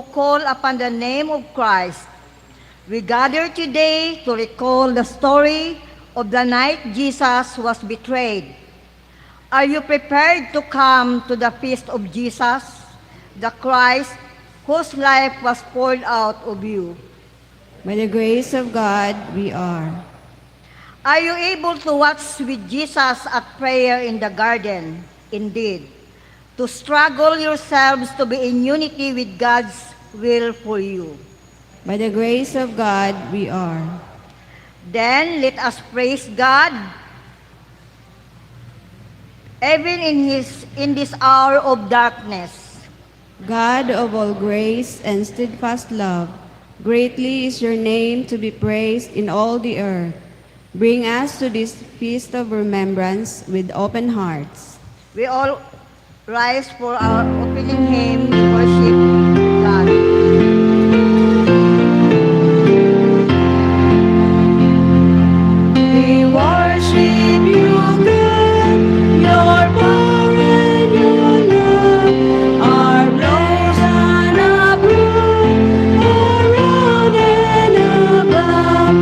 call upon the name of Christ. We gather today to recall the story of the night Jesus was betrayed. Are you prepared to come to the feast of Jesus, the Christ, whose life was poured out of you? By the grace of God, we are. Are you able to watch with Jesus at prayer in the garden? Indeed, to struggle yourselves to be in unity with God's will for you. By the grace of God, we are. Then let us praise God, even in this hour of darkness. God of all grace and steadfast love, greatly is your name to be praised in all the earth. Bring us to this feast of remembrance with open hearts. We all rise for our opening hymn to worship God. We worship you, God, your power and your love are blazing abroad, around and above.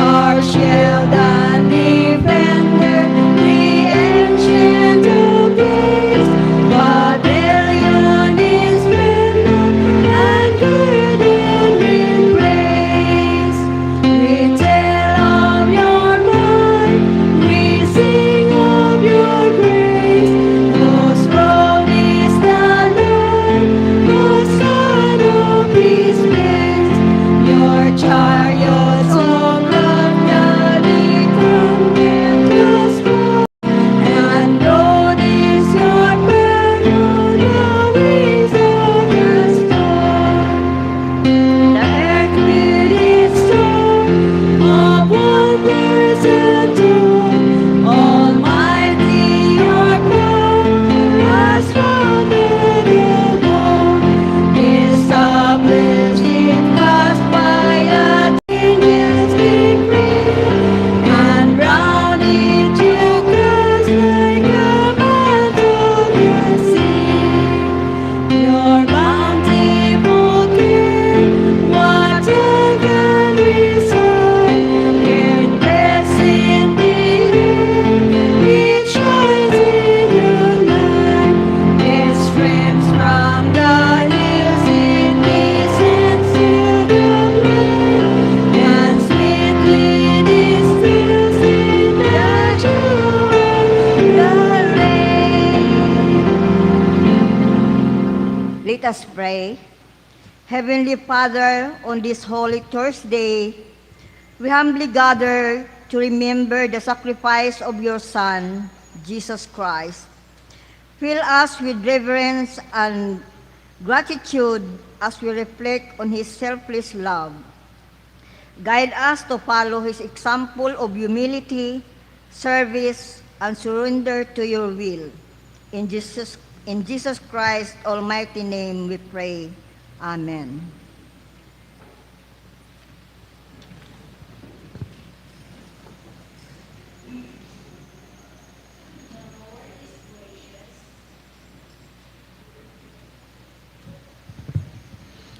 Our shield and defender, the ancient of days, pavilion is splendor and girded with praise. We tell of your might, we sing of your grace. Most broad is the Lamb, the Son of His face. Your chariots of blood, the contentious war, and broad is your path, the ways of the storm. The earth with its storm of wonders adorn. Almighty, your power has founded the world. Established it fast by a angel's decree, and round it you cast like a mantle the sea. Your bountiful care, what can we say? It blessed indeed, it shines in your light. It streams from the hills, it descends to the plain, and sweetly distills in the dew of the rain. Let us pray. Heavenly Father, on this Holy Thursday, we humbly gather to remember the sacrifice of your Son, Jesus Christ. Fill us with reverence and gratitude as we reflect on his selfless love. Guide us to follow his example of humility, service, and surrender to your will. In Jesus Christ's almighty name we pray. Amen.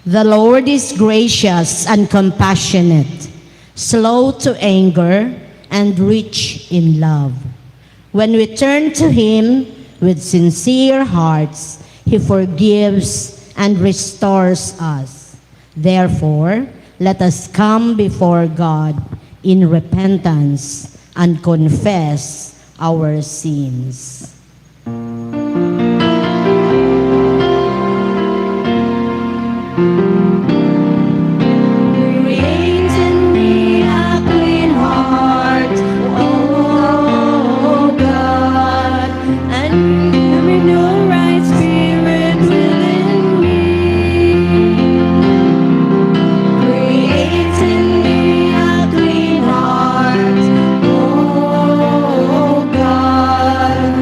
The Lord is gracious and compassionate, slow to anger, and rich in love. When we turn to Him with sincere hearts, He forgives and restores us. Therefore, let us come before God in repentance and confess our sins. Create in me a clean heart, O God, and renew a right spirit within me. Create in me a clean heart, O God,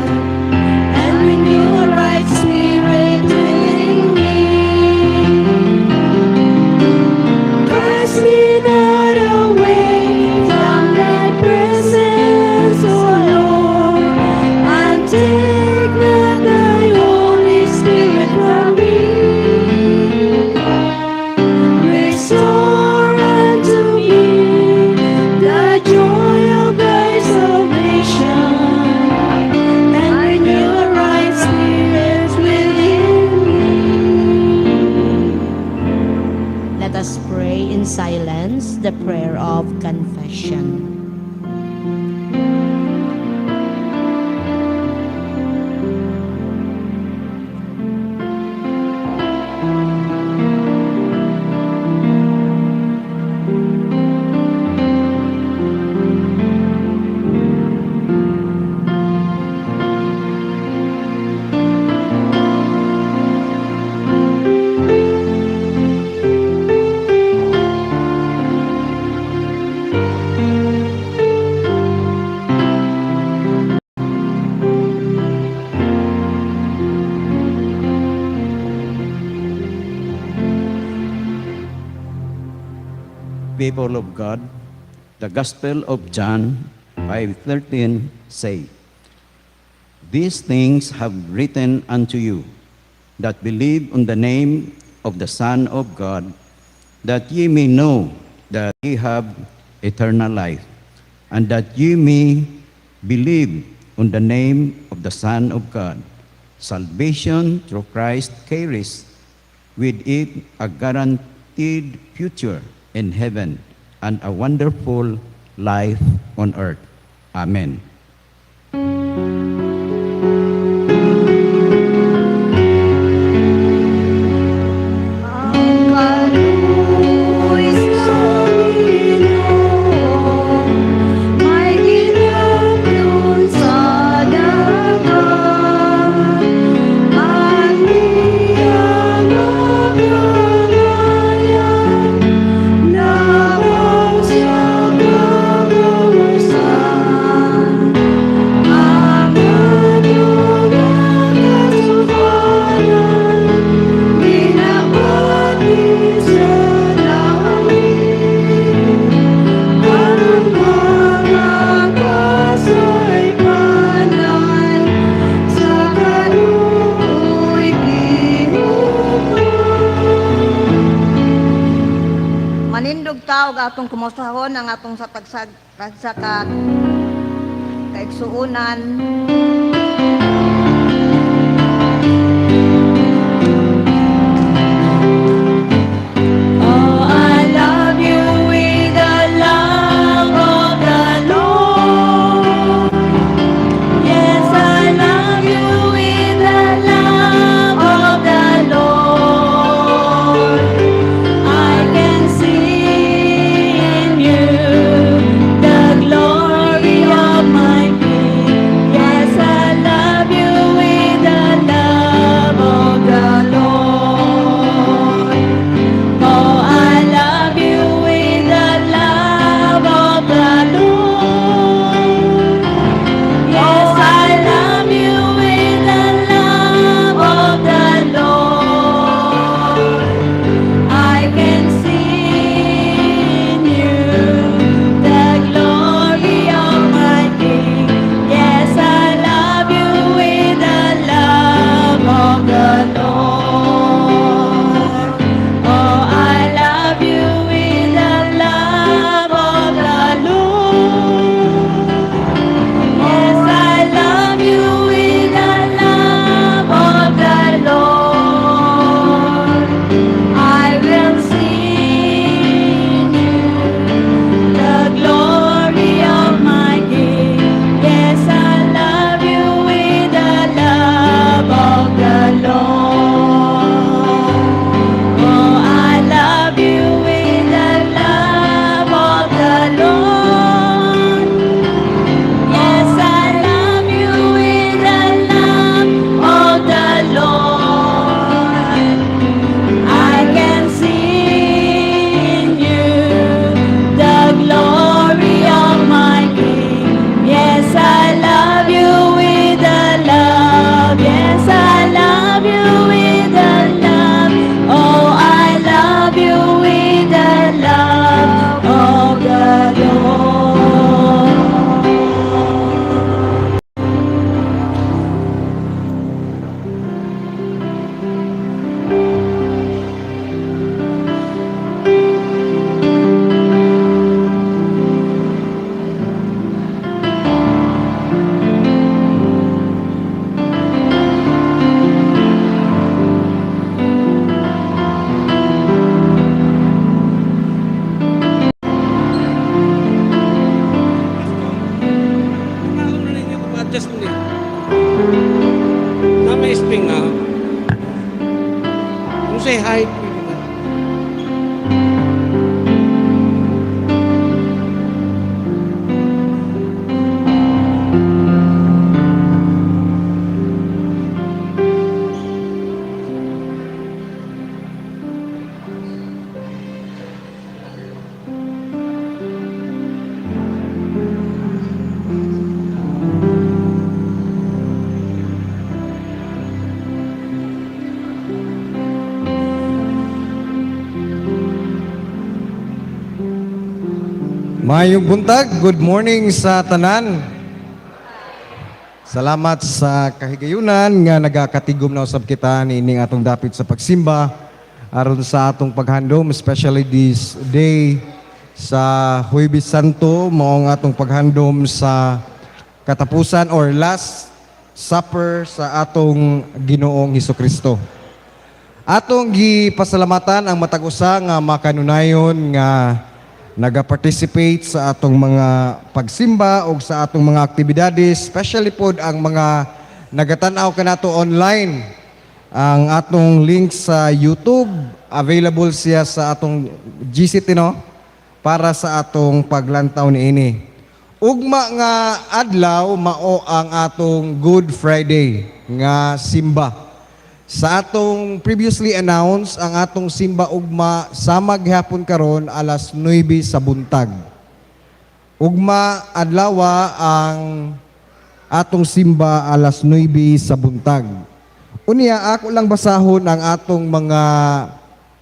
the prayer of confession. People of God, the Gospel of John 5:13 say, "These things have written unto you, that believe on the name of the Son of God, that ye may know that ye have eternal life, and that ye may believe on the name of the Son of God. Salvation through Christ carries with it a guaranteed future in heaven and a wonderful life on earth." Amen. Ang kaluoy sa Ginoo, may ginagnon sa dagat. Ang iyang kagalayan, labang sa kagawasan. Ang kanyang kasamanan, binabati sa langit. Ang mga kasaypanan, sa kaluoy ginuman. Manindog tao atong kumusahon ang atong sa tagsakat kaigsuunan. Oh, I love you with the love of the Lord. Yes, I love you with the love of the Lord. I can see in you the glory of my King. Yes, I love you ni. Na may spring na. Kung say hi, Mayong buntag, good morning sa tanan. Salamat sa kahigayunan nga nagakatigom na usab kita niining atong dapit sa pagsimba aron sa atong paghandom, especially this day sa Huwebes Santo, mao ang atong paghandom sa katapusan or last supper sa atong Ginoong Hesukristo. Atong gipasalamatan ang matag usa nga makanunayon nga naga-participate sa atong mga pagsimba o sa atong mga aktibidades, especially po ang mga nagatanaw kanato online. Ang atong link sa YouTube, available siya sa atong GCT, no? Para sa atong paglantaw niini. Ugma nga adlaw mao ang atong Good Friday nga simba. Sa atong previously announced, ang atong simba ugma sa maghapon karon alas 9 sa buntag. Ugma adlawa ang atong simba alas 9 sa buntag. Unya ako lang basahon ang atong mga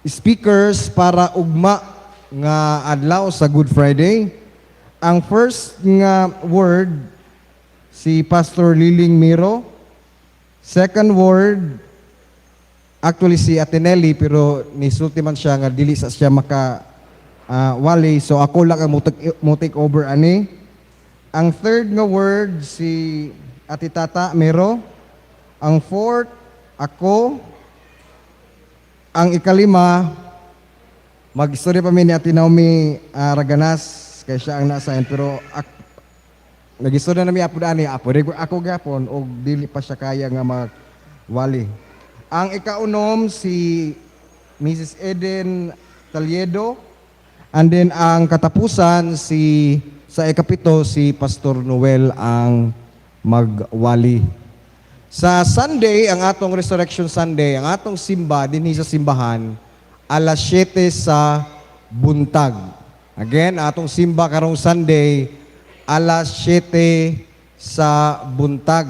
speakers para ugma nga adlaw sa Good Friday. Ang first nga word si Pastor Liling Miro. Second word actually si Atenelli, pero nisulti man siya nga dili sa siya maka wali, so ako lang ang mutik over ani. Ang third nga word si Ati Tata Mero. Ang fourth ako. Ang ikalima mag-istorya pa mi ni Ati Naomi Raganas kay siya ang naasayan, pero nag-istorya na mi apo ani ako gapon og dili pa siya kaya nga magwali. Ang ikaunom si Mrs. Eden Taliedo, and then ang katapusan sa ikapito si Pastor Noel ang magwali. Sa Sunday, ang atong Resurrection Sunday, ang atong simba dinhi sa simbahan alas 7 sa buntag. Again, atong simba karong Sunday alas 7 sa buntag.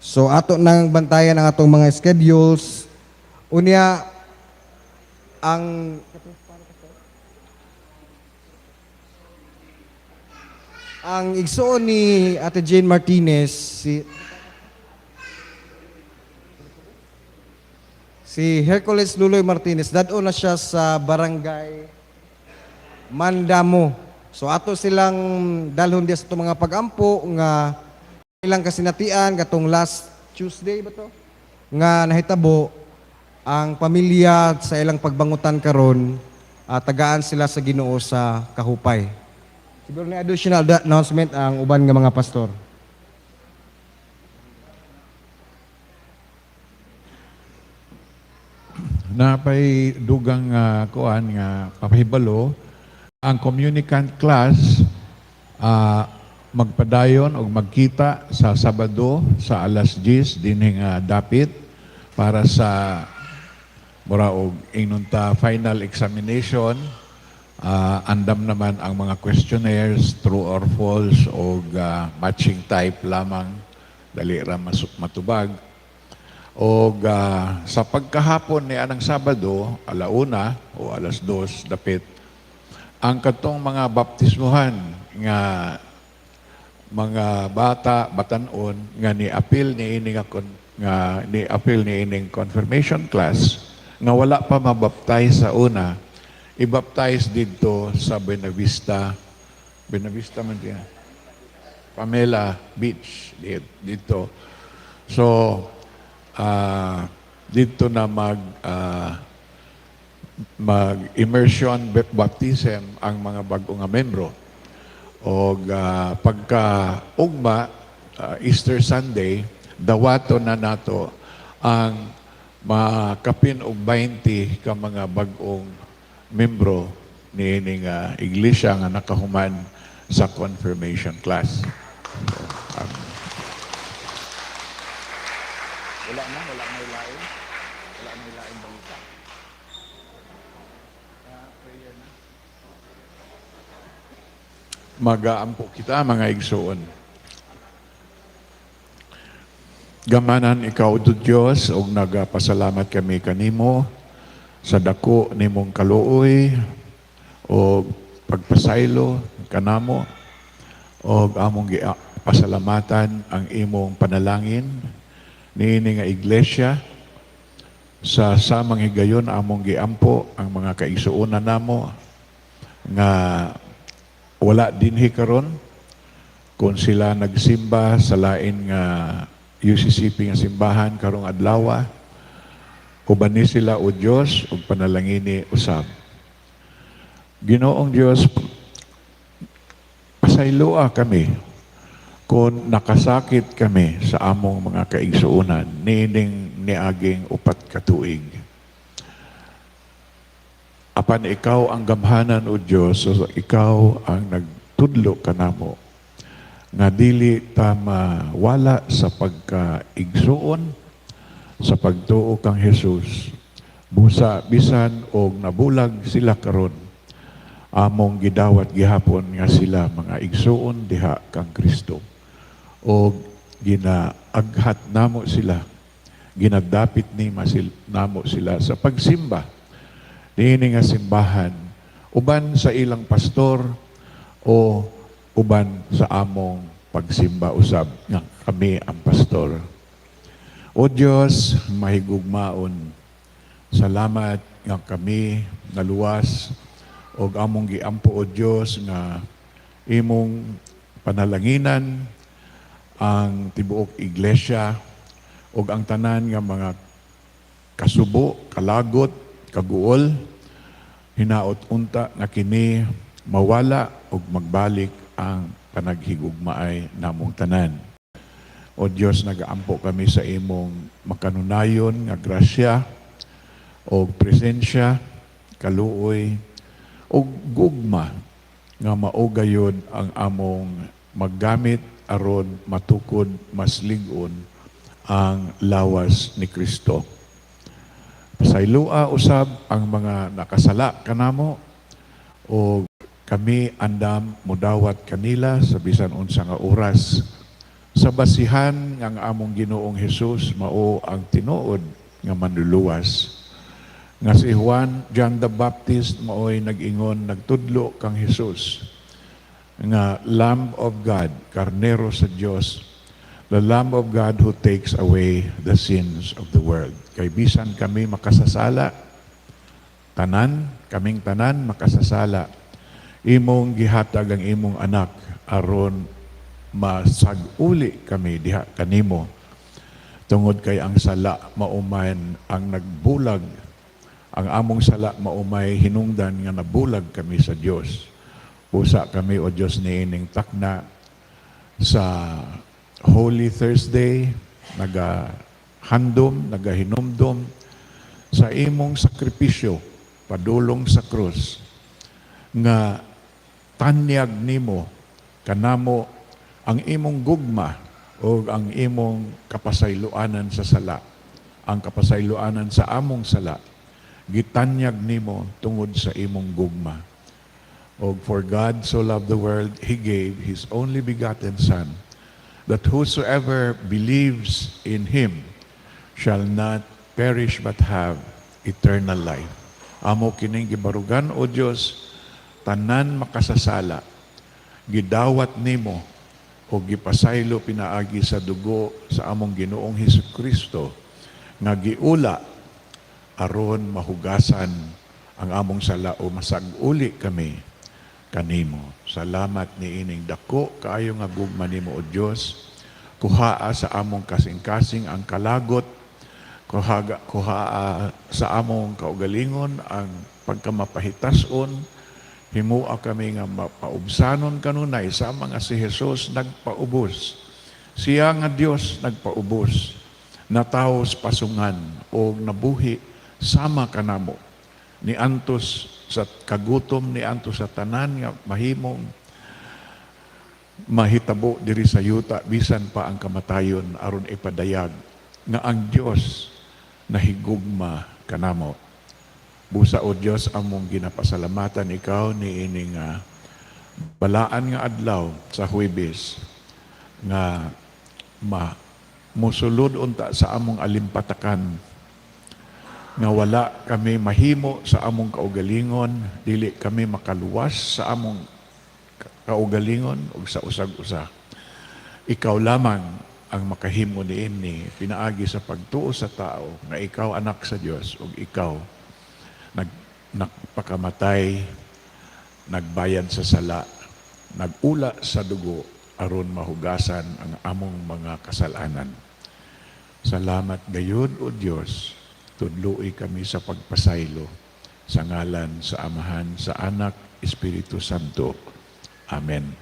So ato nang bantayan ang atong mga schedules. Unya ang igsoon ni Ate Jane Martinez si Hercules Luloy Martinez, dadon na siya sa barangay Mandamo. So ato silang dalhon dia sa itong mga pagampo nga ilang kasinatian katong last Tuesday ba to nga nahitabo ang pamilya sa ilang pagbangutan karon, tagaan sila sa Ginoo sa Kahupay. Siguro na additional announcement ang uban nga mga pastor. Napay dugang kuan nga papahibalo ang communicant class magpadayon o magkita sa Sabado sa alas 10 dinhing dapit para sa mura og inunta final examination. Andam naman ang mga questionnaires, true or false o matching type lamang, dali ra matubag. O sa pagkahapon ni anang Sabado, alauna o alas 2 dapit, ang katong mga baptismuhan nga mga bata, batanon nga ni-appeal ni ining confirmation class nga wala pa mabaptize sa una, i-baptize dito sa Buenavista man diyan. Pamela Beach dito. So dito na mag-immersion baptism ang mga bagong nga membro. O pagka-ugma, Easter Sunday, dawato na nato ang makapin og 20 ka mga bag-ong membro ni ining iglesia nga nakahuman sa confirmation class. So, wala na may lain. Wala may lain balita. Mag-aampo kita mga igsoon. Gamanan ikaw do Dios og nagapasalamat kami kanimo sa dako nimong kaluoy o pagpasaylo kanamo og among pasalamatan ang imong panalangin niini nga iglesia sa samang higayon among giampo ang mga kaigsuonan namo nga wala dinhi karon kung sila nagsimba sa lain nga UCCP nga simbahan karong adlaw, uban ni sila o Dios ug panalangini usab. Ginoong Dios, pasayloa kami kung nakasakit kami sa among mga kaigsuonan niining niaging 4 ka tuig. Apan ikaw ang gamhanan o Dios, so ikaw ang nagtudlo kanamo nga dili ta mawala sa pagkaigsuon sa pagtuo kang Hesus. Busa bisan og nabulag sila karon, among gidawat gihapon nga sila mga igsuon diha kang Kristo. Og ginaaghat namo sila, ginadapit namo sila sa pagsimba niini nga simbahan uban sa ilang pastor o uban sa among pagsimba usab nga kami ang pastor. O Dios, mahigugmaon, salamat nga kami naluwas og among giampo o Dios nga imong panalanginan ang tibuok iglesia og ang tanan nga mga kasubo, kalagot, kaguol, hinaot unta na kini mawala og magbalik ang panaghigugmaay namong tanan. O Dios, nagaampo kami sa imong makanunayon nga grasya o presensya, kaluoy o gugma nga maugayod ang among maggamit aron matukod mas lig-on ang lawas ni Kristo. Pasaylua usab ang mga nakasala kanamo o kami andam mudawat kanila sa bisan unsa nga oras sa basihan nga ang among Ginoong Hesus mao ang tinuod nga manluluwas. Nga si John the Baptist mao'y nag-ingon, nagtudlo kang Hesus nga Lamb of God, karnero sa Dios, the Lamb of God who takes away the sins of the world. Kay bisan kami makasasala, kaming tanan makasasala, imong gihatag ang imong anak aron masag-uli kami diha kanimo. Tungod kay ang sala mauman ang nagbulag, ang among sala maumay hinungdan nga nabulag kami sa Dios. Usa kami o Dios niining takna sa Holy Thursday, nagahinumdom sa imong sakripisyo padulong sa krus nga tanyag nimo kanamo ang imong gugma o ang imong kapasayloanan sa sala, ang kapasayloanan sa among sala, gitanyag nimo tungod sa imong gugma. O for God so loved the world, He gave His only begotten Son, that whosoever believes in Him shall not perish but have eternal life. Amo kining gibarugan o Dios, tanan makasasala, gidawat nimo o gipasaylo pinaagi sa dugo sa among Ginoong Hesukristo nga giula aron mahugasan ang among sala o masag-uli kami kanimo. Salamat ni ining dako kaayo nga gugma nimo o Dios. Kuhaa sa among kasing-kasing ang kalagot, kuhaa sa among kaugalingon ang pagkamapahitason. Himua kami nga mapaubsanon kanunay sa mga si Jesus nagpaubos Siya nga Dios nagpaubos, nataos pasungan o nabuhi sama kanamo. Ni antos sa kagutom, ni antos sa tanan nga mahimong mahitabo diri sa yuta bisan pa ang kamatayon aron ipadayag nga ang Dios nahigugma kanamo. Busa o Dios among ginapasalamatan ikaw ni ining balaan nga adlaw sa Huwebes nga musulod unta sa among alimpatakan nga wala kami mahimo sa among kaugalingon, dili kami makaluwas sa among kaugalingon ug sa usag-usa. Ikaw lamang ang makahimo niini pinaagi sa pagtuo sa tao nga ikaw anak sa Dios ug ikaw nagpakamatay, nagbayad sa sala, nagula sa dugo aron mahugasan ang among mga kasalanan. Salamat gayud o Dios, tudloi kami sa pagpasaylo sa ngalan sa Amahan, sa Anak, Espiritu Santo. Amen.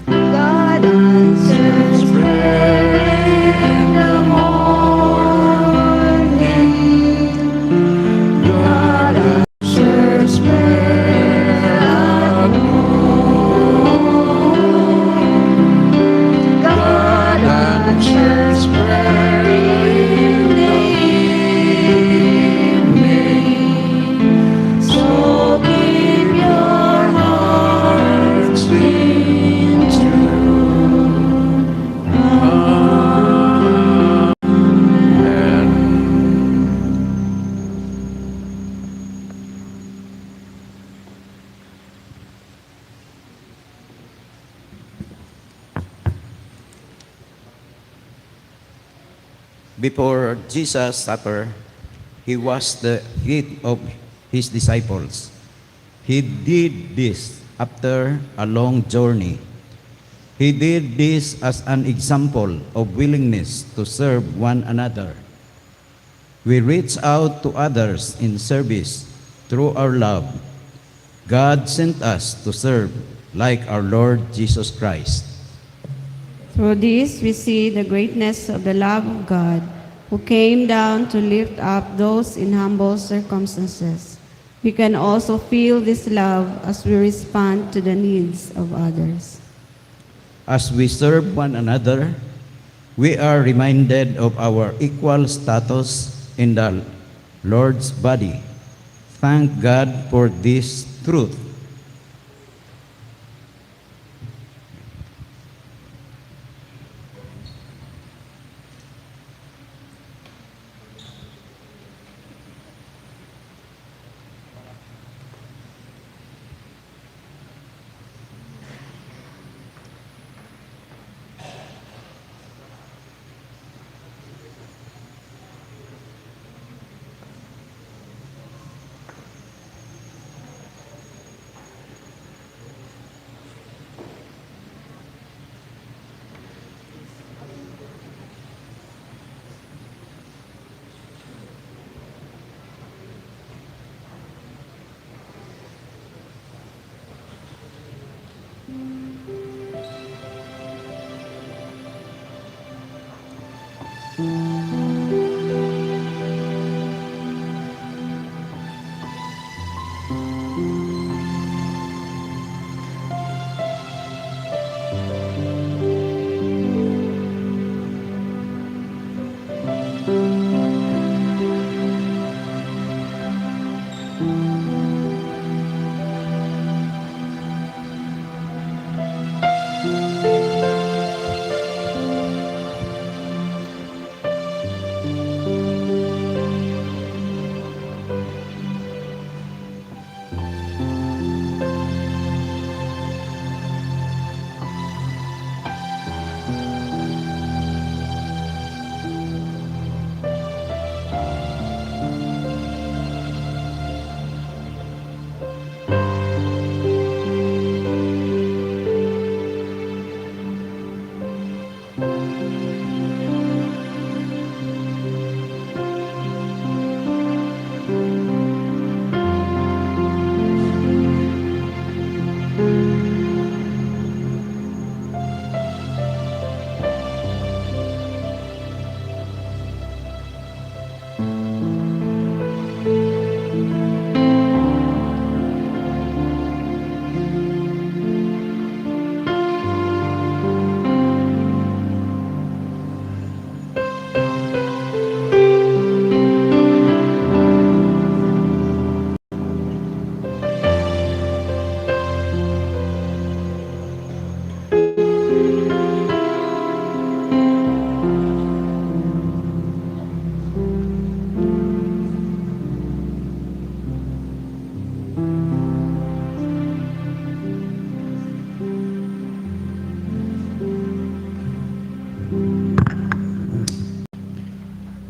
God answers prayer in the morning. God answers prayer at noon. God answers prayer in the evening. So keep your hearts in tune. Before Jesus' supper, he washed the feet of his disciples. He did this after a long journey. He did this as an example of willingness to serve one another. We reach out to others in service through our love. God sent us to serve like our Lord Jesus Christ. Through this, we see the greatness of the love of God, who came down to lift up those in humble circumstances. We can also feel this love as we respond to the needs of others. As we serve one another, we are reminded of our equal status in the Lord's body. Thank God for this truth.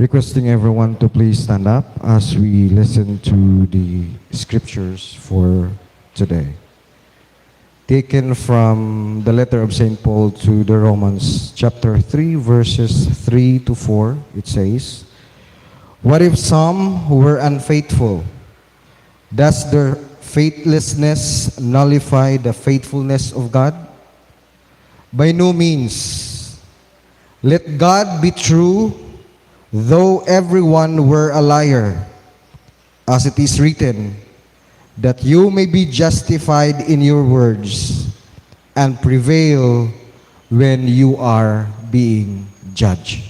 Requesting everyone to please stand up as we listen to the scriptures for today. Taken from the letter of St. Paul to the Romans, chapter 3, verses 3 to 4, it says, "What if some who were unfaithful? Does their faithlessness nullify the faithfulness of God? By no means. Let God be true, though everyone were a liar, as it is written, that you may be justified in your words and prevail when you are being judged."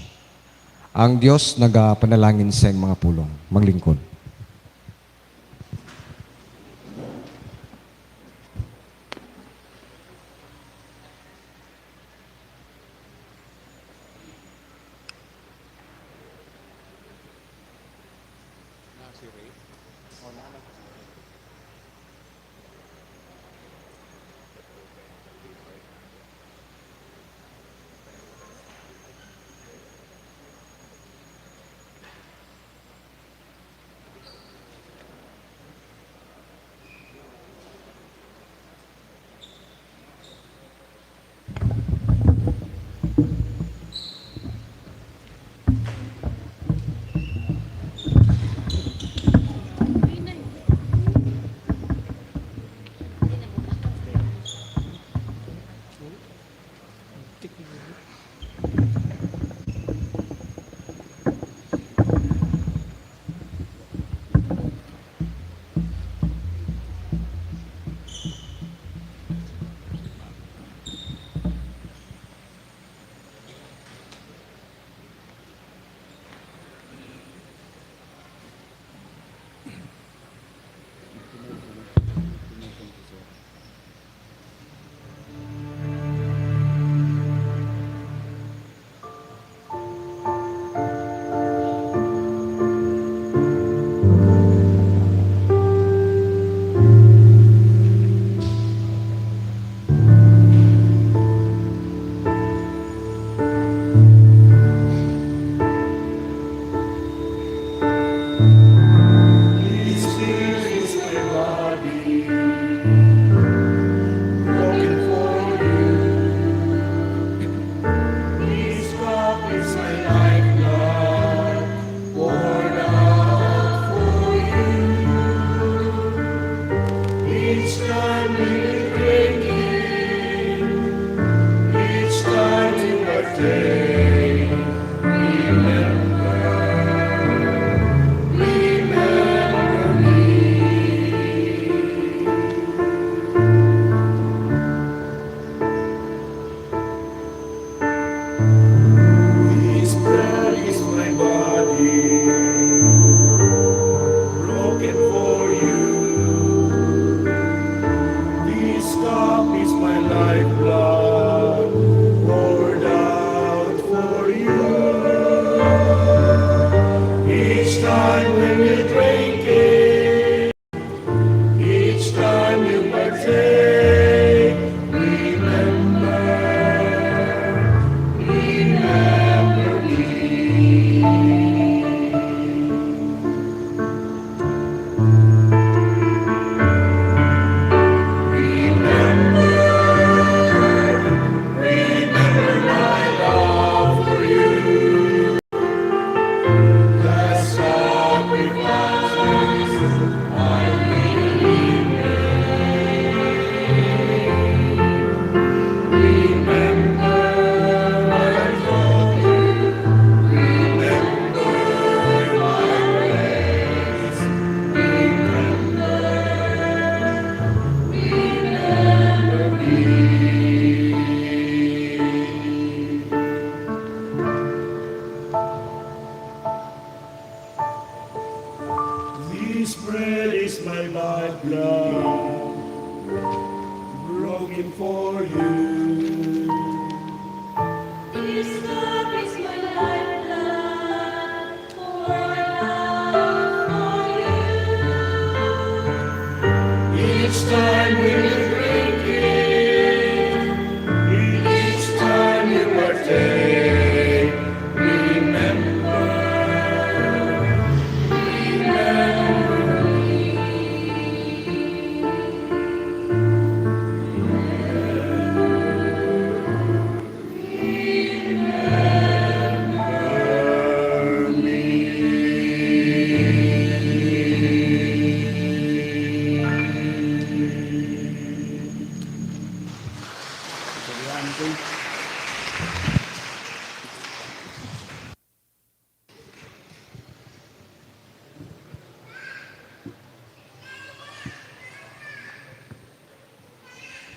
Ang Diyos nagapanalangin sa mga pulong. Maglingkod. This bread is my lifeblood, broken for you. This cup is my lifeblood, poured out for you. Each time we will drink it, each time you partake, remember,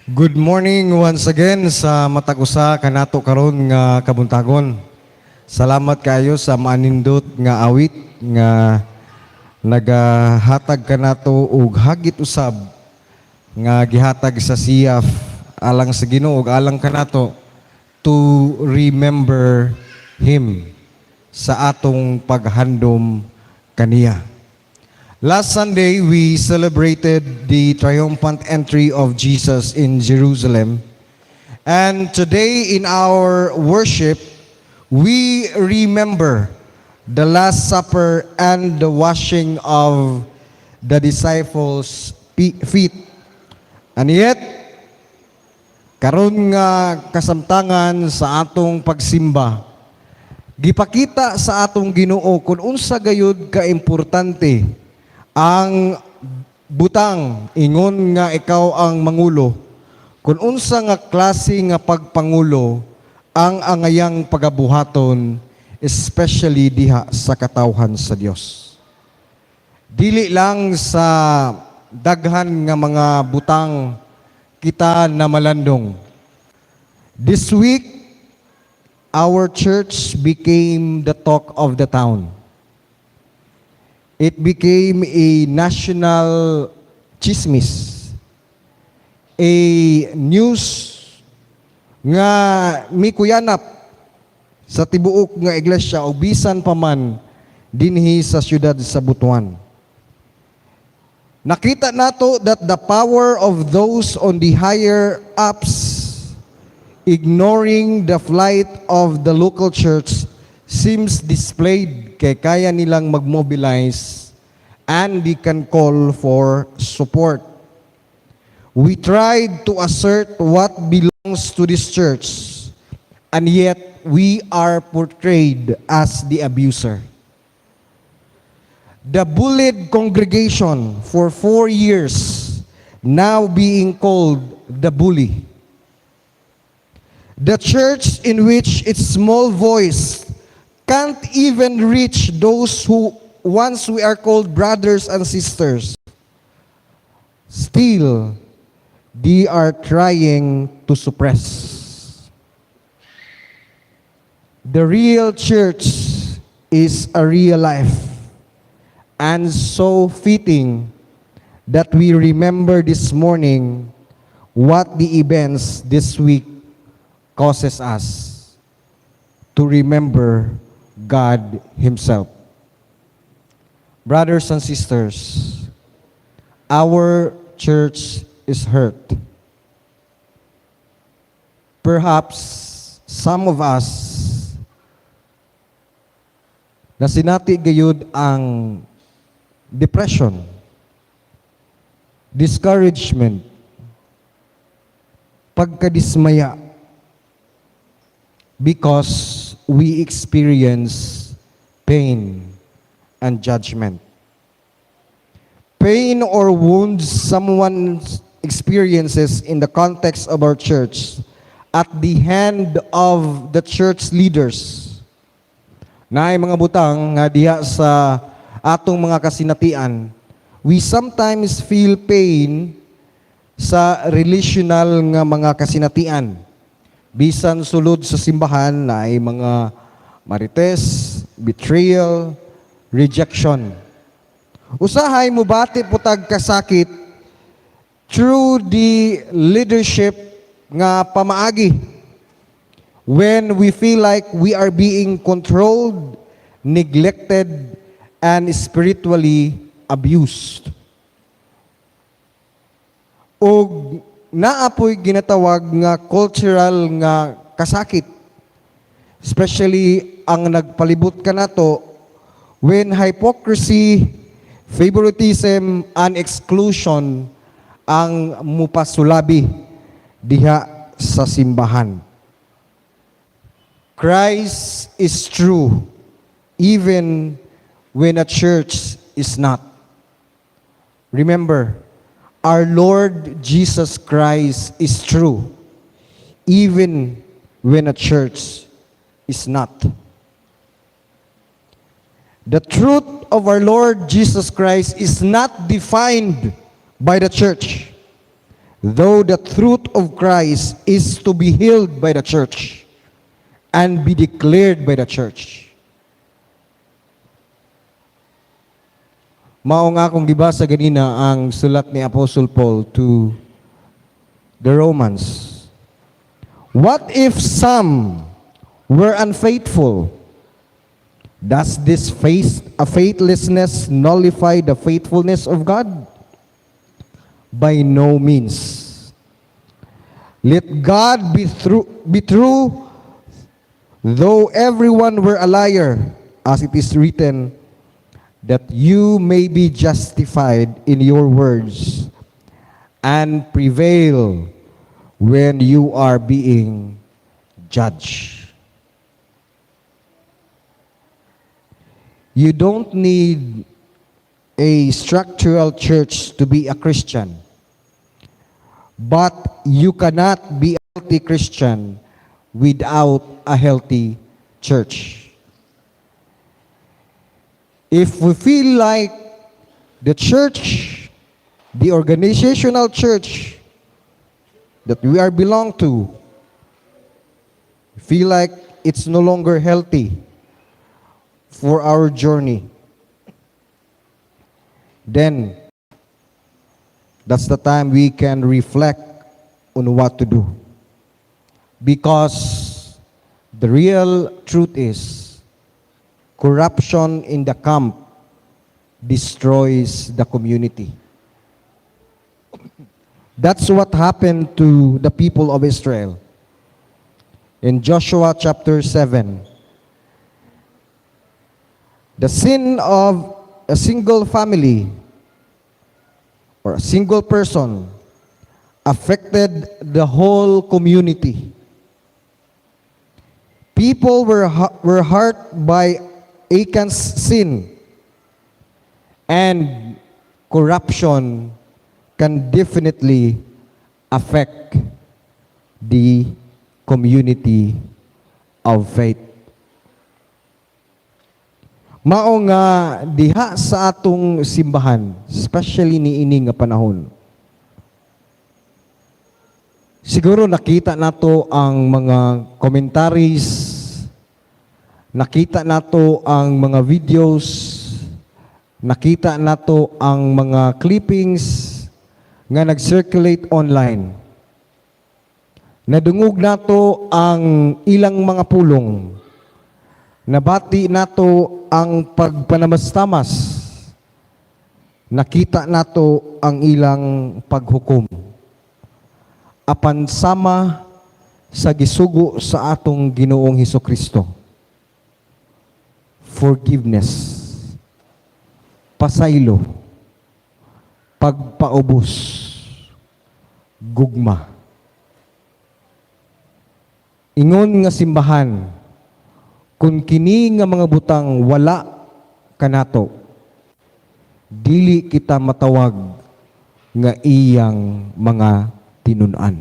Good morning once again sa matag usa kanato karon nga kabuntagon. Salamat kayo sa manindot nga awit nga nagahatag kanato og hagit usab nga gihatag sa siyaf alang sa Ginoo ug alang kanato to remember him sa atong paghandom kaniya. Last Sunday, we celebrated the triumphant entry of Jesus in Jerusalem. And today in our worship, we remember the Last Supper and the washing of the disciples' feet. And yet, karon nga kasamtangan sa atong pagsimba, gipakita sa atong Ginoo kung unsa gayud ka importante ang butang ingon nga ikaw ang mangulo, kung unsa nga klase nga pagpangulo ang angayang pagabuhaton, especially diha sa katawhan sa Dios. Dili lang sa daghan nga mga butang kita na malandong. This week, our church became the talk of the town. It became a national chismis, a news nga mikuyanap sa tibuok nga iglesia o bisan pa man dinhi sa syudad sa Butuan. Nakita nato that the power of those on the higher ups ignoring the flight of the local church seems displayed kay kaya nilang mag-mobilize and they can call for support. We tried to assert what belongs to this church, and yet we are portrayed as the abuser. The bullied congregation for 4 years now being called the bully. The church in which its small voice can't even reach those who once we are called brothers and sisters. Still, they are trying to suppress. The real church is a real life, and so fitting that we remember this morning what the events this week causes us to remember God Himself. Brothers and sisters, our church is hurt. Perhaps some of us nasinati gayud ang depression, discouragement, pagkadismaya, because we experience pain and judgment. Pain or wounds someone experiences in the context of our church at the hand of the church leaders. Naay mga butang nga diha sa atong mga kasinatian, we sometimes feel pain sa relational nga mga kasinatian. Bisan sulod sa simbahan na ay mga marites, betrayal, rejection. Usahay mo bati putag kasakit through the leadership nga pamaagi. When we feel like we are being controlled, neglected, and spiritually abused. O naapoy ginatawag nga cultural nga kasakit. Especially ang nagpalibot ka nato when hypocrisy, favoritism, and exclusion ang mupasulabi diha sa simbahan. Christ is true even when a church is not. Remember, our Lord Jesus Christ is true, even when a church is not. The truth of our Lord Jesus Christ is not defined by the church. though the truth of Christ is to be healed by the church and be declared by the church. Mao nga akong gibasa ganina ang sulat ni Apostle Paul to the Romans. What if some were unfaithful? Does this faithlessness nullify the faithfulness of God? By no means. Let God be true, though everyone were a liar, as it is written, that you may be justified in your words and prevail when you are being judged. You don't need a structural church to be a Christian, but you cannot be a healthy Christian without a healthy church. If we feel like the church, the organizational church that we are belong to, feel like it's no longer healthy for our journey, then that's the time we can reflect on what to do. Because the real truth is, corruption in the camp destroys the community. That's what happened to the people of Israel. In Joshua chapter 7, the sin of a single family or a single person affected the whole community. People were hurt by Achan's sin, and corruption can definitely affect the community of faith. Mao nga diha sa atong simbahan, especially niini nga panahon, siguro nakita nato ang mga commentaries, nakita nato ang mga videos, nakita nato ang mga clippings nga nag-circulate online. Nadungog nato ang ilang mga pulong. Nabati nato ang pagpanamastamas. Nakita nato ang ilang paghukom. Apan sama sa gisugo sa atong Ginoong Hesukristo. Forgiveness, pasaylo, pagpaubos, gugma. Ingon nga simbahan, kung kini nga mga butang wala kanato, dili kita matawag nga iyang mga tinunan.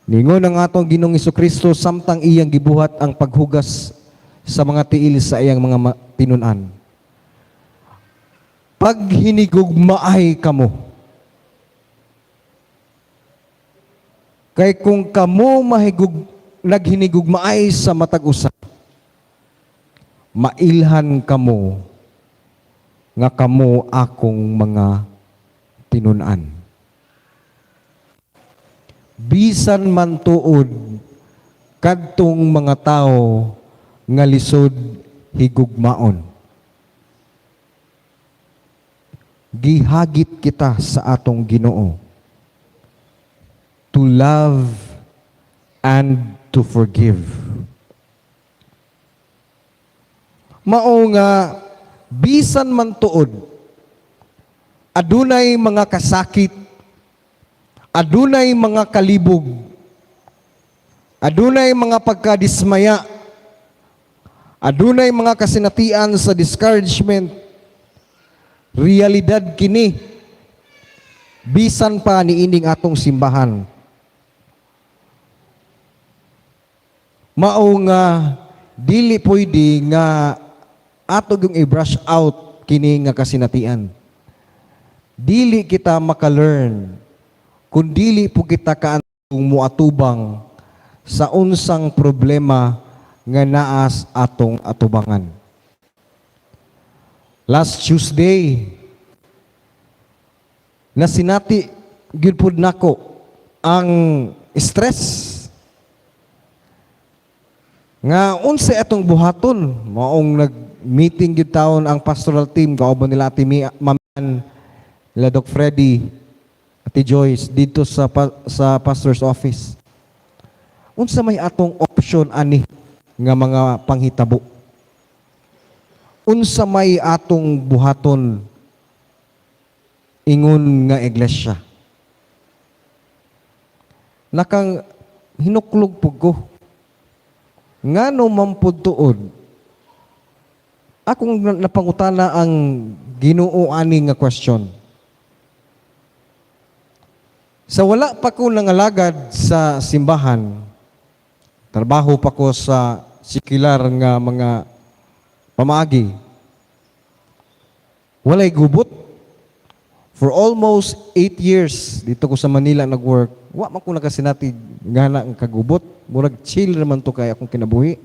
Ningon ang atong Ginoong Hesukristo, samtang iyang gibuhat ang paghugas sa mga tiil sa iyang mga tinunan. Pag hinigugmaay kamo, kay kung kamo naghinigugmaay sa matag usa, mailhan kamo nga kamo akong mga tinunan. Bisan man tuod kadtong mga tao nga lisod higugmaon, gihagit kita sa atong Ginoo to love and to forgive. Mao nga bisan man tuod adunay mga kasakit, adunay mga kalibog, adunay mga pagkadismaya, adunay mga kasinatian sa discouragement, realidad kini bisan pa niining atong simbahan. Mao nga dili pwede nga ato yung i-brush out kini nga kasinatian. Dili kita maka-learn kun dili po kita kaantong muatubang sa unsang problema nga naas atong atubangan. Last Tuesday, nasinati gyud pud nako ang stress nga unsa atong buhaton. Maong nag-meeting gyud taon ang pastoral team kauban nila Ate Maman, nila Doc Freddy, Ate Joyce dito sa pastor's office. Unsa may atong option ani nga mga panghitabo? Unsa may atong buhaton ingon nga iglesia? Nakang hinuklog pug ko. Ngano man pud tuod? Akong napangutana ang Ginoo ani nga question. Sa wala pa ko nangalagad sa simbahan, trabaho pa ko sa sikular nga mga pamaagi. Walay gubot. For almost 8 years dito ko sa Manila nag-work, wa man ko nakasinati gana ang kagubot. Murag chill naman to kay akong kinabuhi.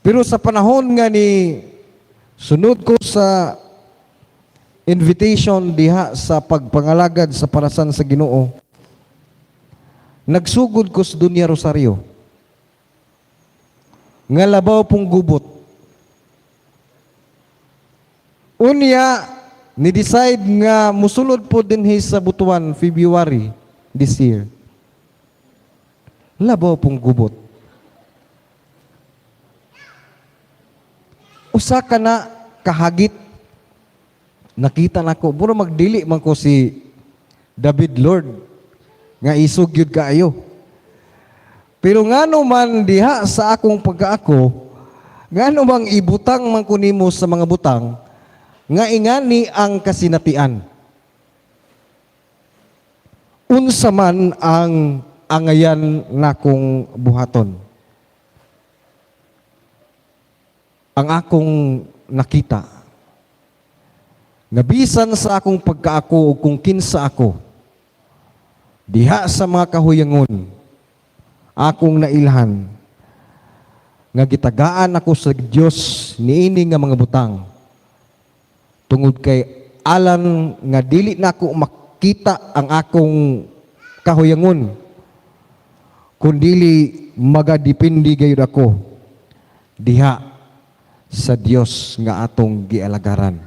Pero sa panahon nga ni sunod ko sa invitation diha sa pagpangalagad sa parasan sa Ginoo, nagsugod ko sa Dunya Rosario. Nga labaw pong gubot. Unya, ni-decide nga musulod po din sa Butuan, February this year. Labaw pong gubot. Usa ka na kahagit. Nakita nako, puro magdili man ko si David Lord nga isog yun kaayo. Pero ngano man diha sa akong pagkaako, ngano bang ibutang man ko nimo sa mga butang, nga ingani ang kasinatian. Unsa man ang angayan nakong buhaton. Ang akong nakita, nabisan sa akong pagkaako o kung kinsa ako, diha sa mga kahuyangon, akong nailhan, nga gitagaan ako sa Dios niini nga mga butang, tungod kay alan nga dili na ako makita ang akong kahuyangon, kundili magadipindi gayud ako diha sa Dios nga atong gialagaran.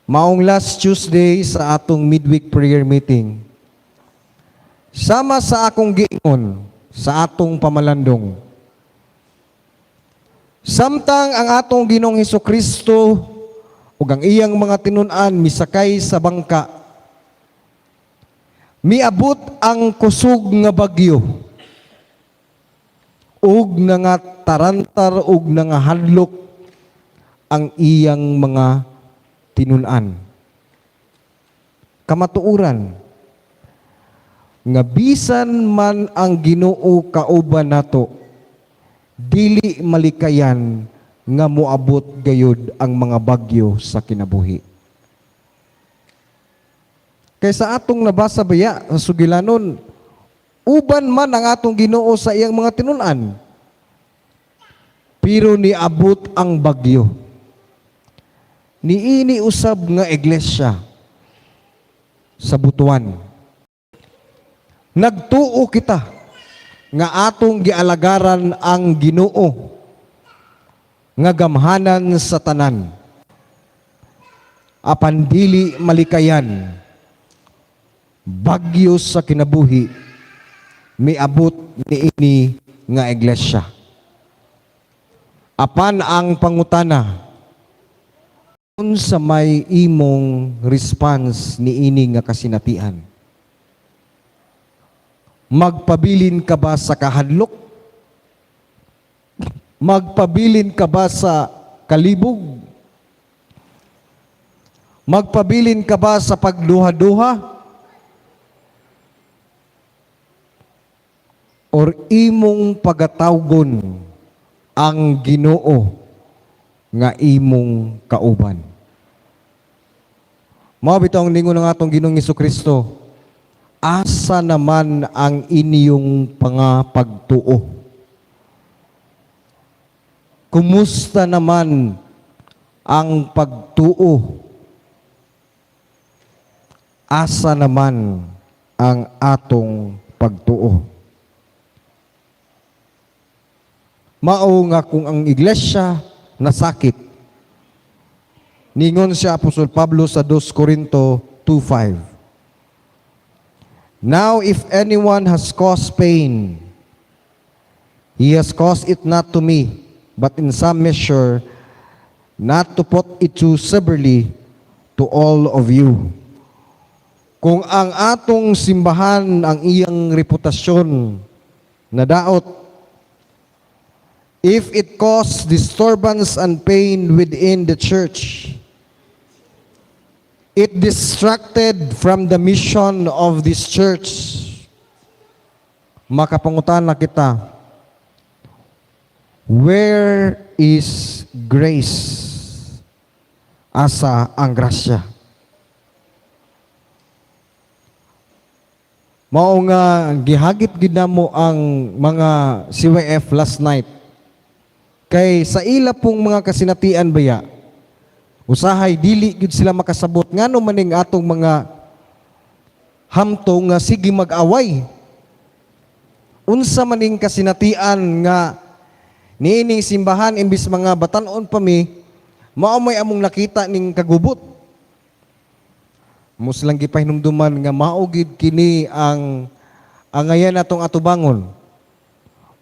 Maong last Tuesday sa atong midweek prayer meeting, sama sa akong giingon sa atong pamalandong, samtang ang atong Ginoong Hesukristo ug ang iyang mga tinun-an misakay sa bangka, miabot ang kusog nga bagyo ug nga tarantar ug nga hadlok ang iyang mga tinun-an. Kamatuoran nga bisan man ang Ginoo kauban nato, dili malikayan nga moabot gayud ang mga bagyo sa kinabuhi. Kaysa atong nabasa baya sa sugilanon, uban man ang atong Ginoo sa iyang mga tinun-an, pero niabot ang bagyo. Niini usab nga iglesia sa Butuan. Nagtuo kita nga atong gialagaran ang Ginoo nga gamhanan sa tanan, apan dili malikayan bagyo sa kinabuhi miabot niini nga iglesia. Apan ang pangutana, unsa may imong response niini nga kasinatian? Magpabilin ka ba sa kahadlok? Magpabilin ka ba sa kalibog? Magpabilin ka ba sa pagduha-duha? Or imong pagatawgon ang Ginoo nga imong kauban? Mao bitaw ang ningon ng atong Ginoong Hesukristo, asa naman ang inyong pagtuo? Kumusta naman ang pagtuo? Asa naman ang atong pagtuo? Mao nga kung ang iglesia nasakit, ningon si Apostol Pablo sa 2 Corinto 2:5. Now if anyone has caused pain, he has caused it not to me, but in some measure, not to put it too severely to all of you. Kung ang atong simbahan ang iyang reputasyon na daot, if it caused disturbance and pain within the church, it distracted from the mission of this church, makapangutan na kita, where is grace? Asa ang grasya? Mao nga gihagit gid namo ang mga CYF last night. Kay sa ila pong mga kasinatian baya, usahay dili gid sila makasabot ngano maning atong mga hamtong nga sige mag-away. Unsa maning kasinatian nga niining simbahan imbis mga batan-on pa mi, mao may among nakita ning kagubot. Muslang gipahinumduman nga mao gid kini ang angayan atong atubangon.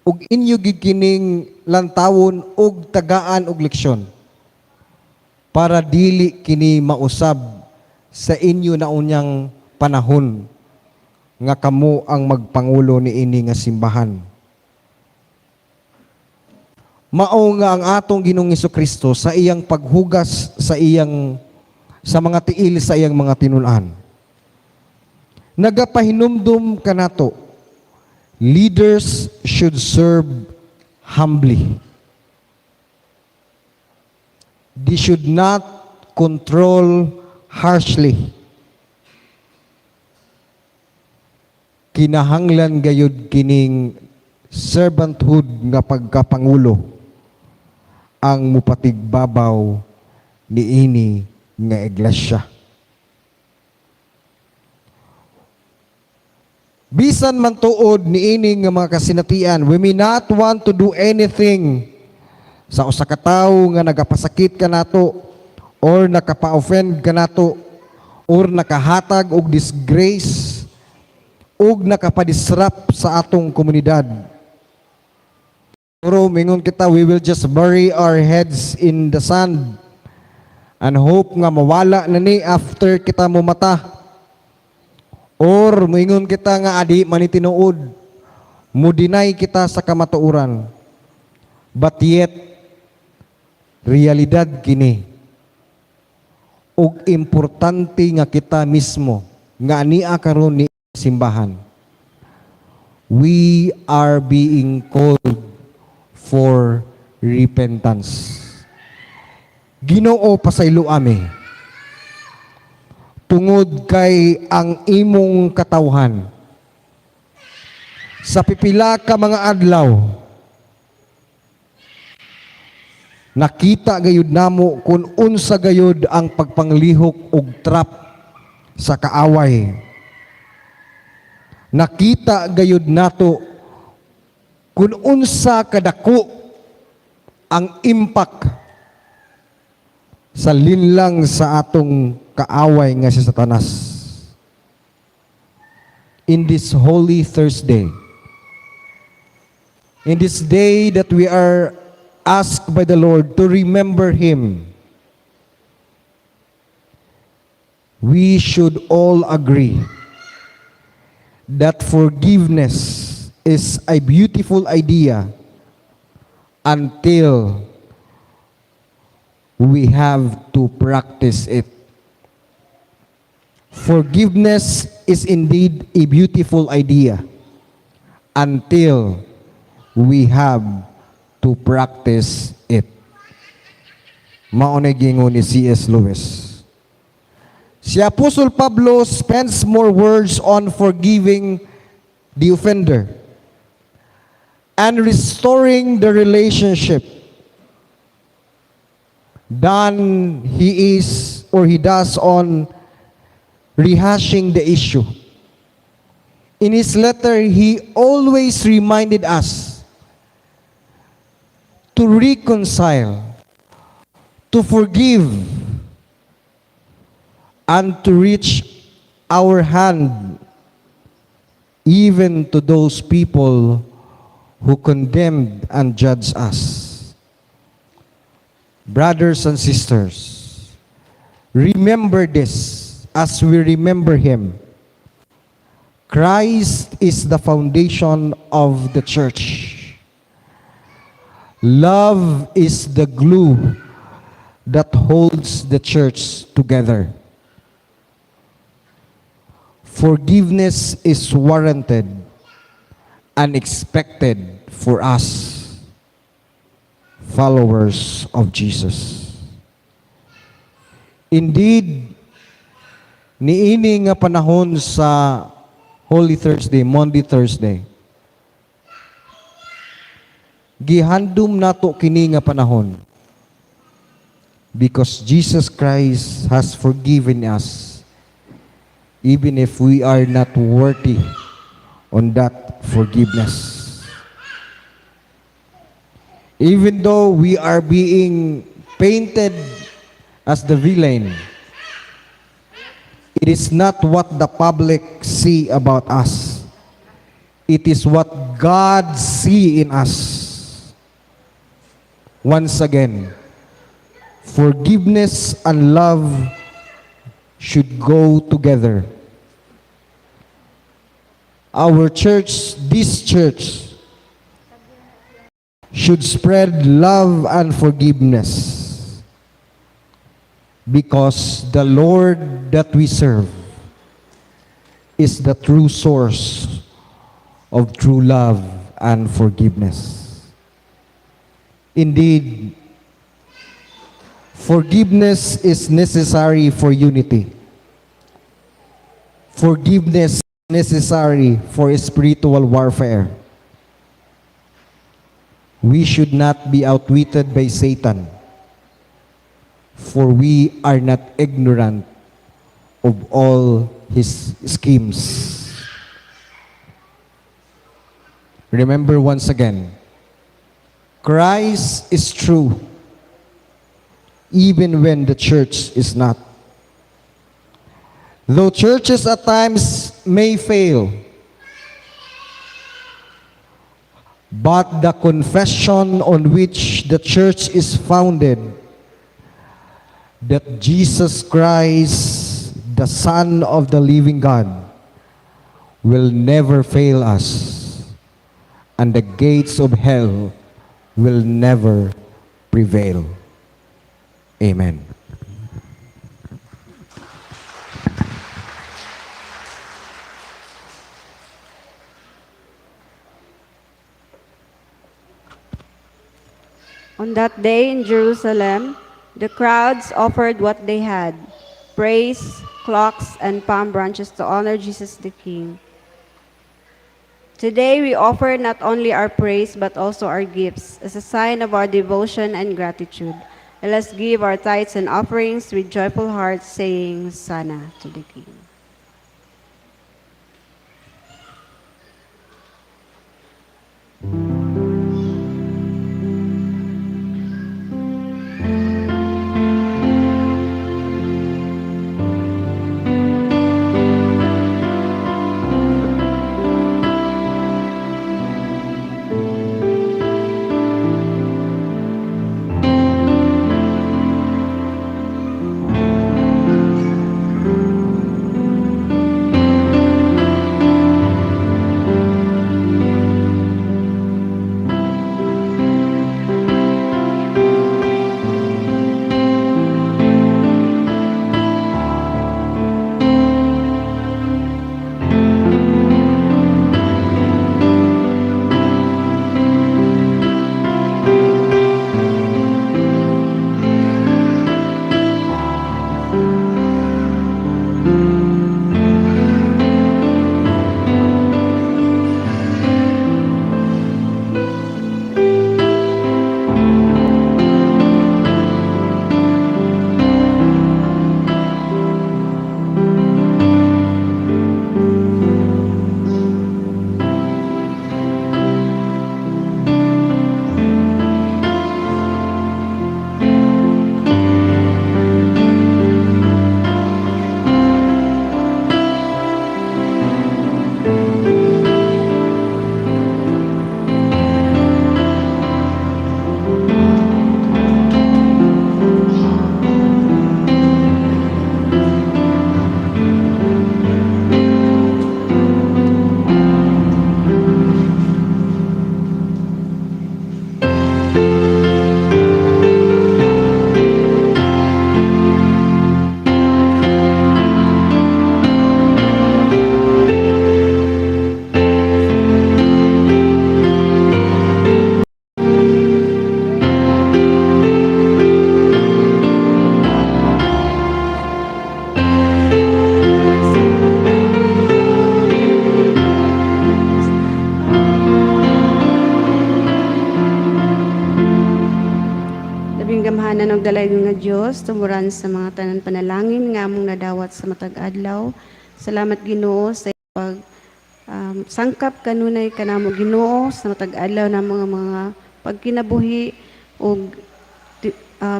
Ug inyo gid kining lantawon og tagaan og leksyon para dili kini mausab sa inyo na unyang panahon nga kamo ang magpangulo ni ini nga simbahan. Mao nga ang atong Ginoong Hesukristo sa iyang paghugas sa mga tiil sa iyang mga tinun-an, nagapahinumdum kanato, leaders should serve humbly. They should not control harshly. Kinahanglan gayud kining servanthood nga pagkapangulo ang mupatigbabaw niini nga iglesia. Bisan man tuod niini nga mga kasinatian, we may not want to do anything sa usa ka tawo nga nagapasakit kanato or nakapa-offend kanato or nakahatag og disgrace og nakapadisrupt sa atong komunidad. Pero mingon kita, we will just bury our heads in the sand and hope nga mawala na ni after kita mumata. Or mingon kita nga adi manitinuod, mudinay kita sa kamatuoran. But yet, realidad kini. Og importante nga kita mismo, nga ania karon ni simbahan. We are being called for repentance. Ginoo pasaylo ami, tungod kay ang imong katawhan sa pipila ka mga adlaw nakita gayud namo kung unsa gayud ang pagpanglihok og trap sa kaaway. Nakita gayud nato kung unsa kadako ang impact sa linlang sa atong kaaway nga si Satanas. In this Holy Thursday, in this day that we are asked by the Lord to remember Him, we should all agree that forgiveness is a beautiful idea until we have to practice it. Forgiveness is indeed a beautiful idea until we have to practice it. Maunay gingon ni C.S. Lewis. Si Apostle Pablo spends more words on forgiving the offender and restoring the relationship than he does on rehashing the issue. In his letter, he always reminded us to reconcile, to forgive, and to reach our hand even to those people who condemned and judged us. Brothers and sisters, remember this as we remember him. Christ is the foundation of the church. Love is the glue that holds the church together. Forgiveness is warranted and expected for us, followers of Jesus. Indeed, niini nga panahon sa Holy Thursday, Monday Thursday, gihandom nato kini nga panahon because Jesus Christ has forgiven us even if we are not worthy on that forgiveness. Even though we are being painted as the villain, it is not what the public see about us. It is what God see in us. Once again, forgiveness and love should go together. Our church, this church, should spread love and forgiveness because the Lord that we serve is the true source of true love and forgiveness. Indeed, forgiveness is necessary for unity. Forgiveness is necessary for spiritual warfare. We should not be outwitted by Satan, for we are not ignorant of all his schemes. Remember once again, Christ is true even when the church is not. Though churches at times may fail, but the confession on which the church is founded, that Jesus Christ, the Son of the living God, will never fail us, and the gates of hell will never prevail. Amen. On that day in Jerusalem, the crowds offered what they had, praise, clocks, and palm branches to honor Jesus the King. Today we offer not only our praise but also our gifts as a sign of our devotion and gratitude. And let's give our tithes and offerings with joyful hearts, saying, Sana to the King. Dios tumuran sa mga tanan panalangin nga among nadawat sa matag adlaw. Salamat Ginoo sa pag sangkap kanunay kanamo Ginoo sa matag adlaw na mga pagkinabuhi og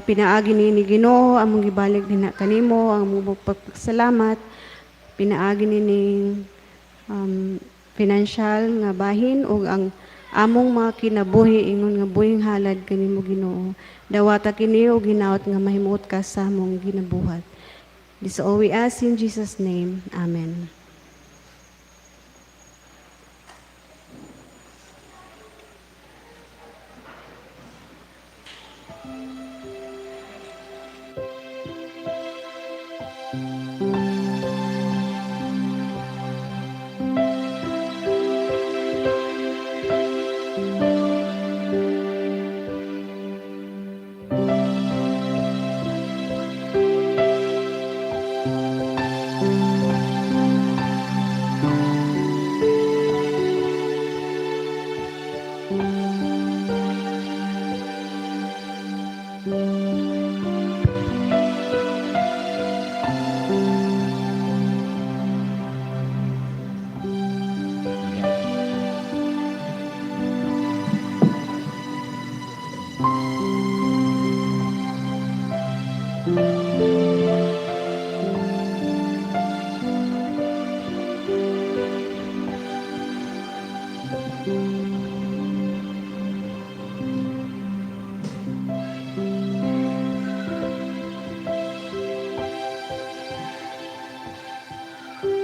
pinaagi ni Ginoo among gibalik dinha kanimo ang among pagpasalamat pinaagi ni financial nga bahin ug ang among mga kinabuhi ingon nga buhing halad kanimo Ginoo. Dawata kini og hinaot nga mahimuot ka sa among ginabuhat. This all we ask in Jesus' name. Amen.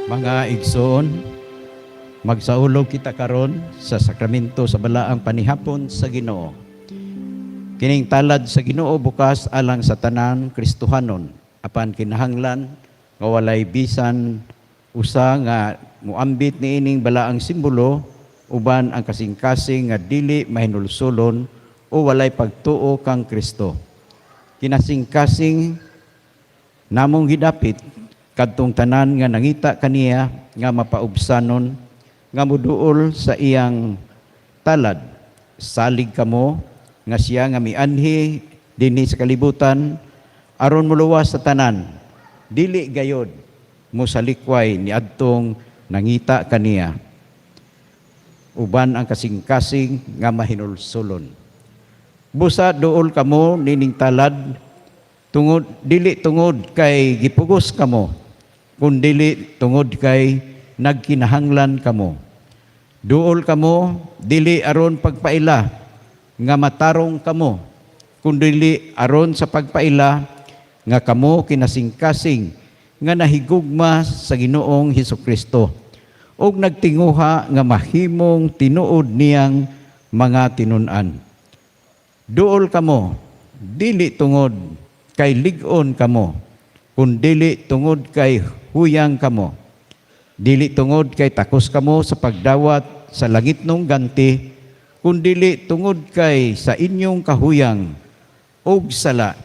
Mga igsoon, magsaulog kita karon sa sakramento sa balaang panihapon sa Ginoo. Kining talad sa Ginoo bukas alang sa tanan Kristohanon, apan kinahanglan nga walay bisan usa nga muambit niining balaang simbolo uban ang kasing-kasing nga dili mahinulsulon o walay pagtuo kang Kristo. Kinasing-kasing namong gidapit kadtong tanan nga nangita kaniya nga mapaubsanon nga muduol sa iyang talad. Salig kamo nga siya nga mianhi dinhi sa kalibutan aron muluwas sa tanan. Dili gayod mo sa likway ni adtong nangita kaniya. Uban ang kasing-kasing nga mahinulsulon. Busa duol kamo nining talad tungod dili tungod kay gipugos kamo, kundili tungod kay nagkinahanglan kamo. Duol kamo dili aron pagpaila nga matarong kamo, kundili aron sa pagpaila nga kamo kinasing-kasing nga nahigugma sa Ginoong Hesukristo ug nagtinguha nga mahimong tinuod niyang mga tinun-an. Duol kamo dili tungod kay lig-on kamo, kundili tungod kay huyang kamo. Dili tungod kay takos kamo sa pagdawat sa langitnong ganti, kundili tungod kay sa inyong kahuyang ug sala.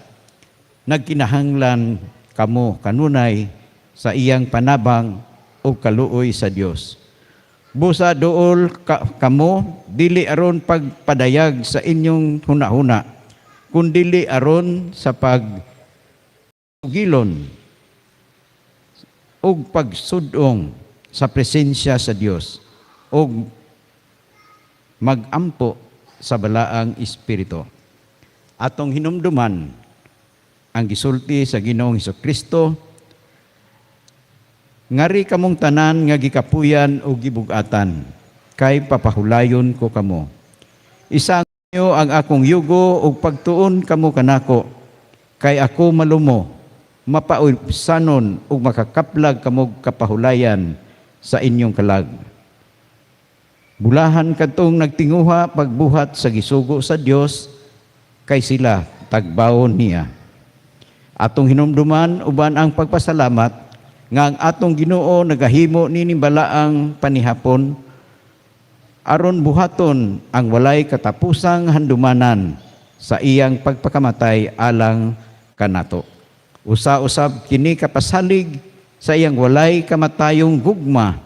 Nagkinahanglan kamo kanunay sa iyang panabang ug kaluoy sa Dios. Busa duol kamo dili aron pagpadayag sa inyong hunahuna, kundili aron sa paggilon ug pagsudong sa presensya sa Dios ug magampo sa balaang espiritu. Atong hinumduman ang gisulti sa Ginoong Hesukristo, ngari kamong tanan nga gikapuyan o gibugatan, kay papahulayon ko kamo. Isang nyo ang akong yugo o pagtuon kamo kanako, kay ako malumo, mapaubsanon o makakaplag kamog kapahulayan sa inyong kalag. Bulahan kadtong nagtinguha pagbuhat sa gisugo sa Dios, kay sila tagbawon niya. Atong hinumduman uban ang pagpasalamat nga ang atong Ginoo nagahimo nining balaang panihapon aron buhaton ang walay katapusang handumanan sa iyang pagpakamatay alang kanato. Usa-usab kini kapasalig sa iyang walay kamatayong gugma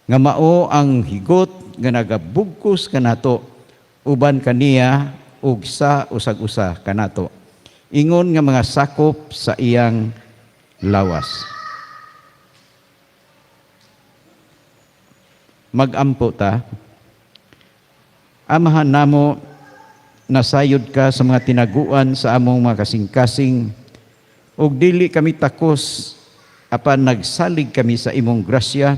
nga mao ang higot nga nagabugkos kanato uban kaniya ug sa usag-usa kanato. ingon nga mga sakop sa iyang lawas. Magampo ta. Amahan namo, nasayod ka sa mga tinaguan sa among mga kasing-kasing, ug dili kami takos apan nagsalig kami sa imong grasya,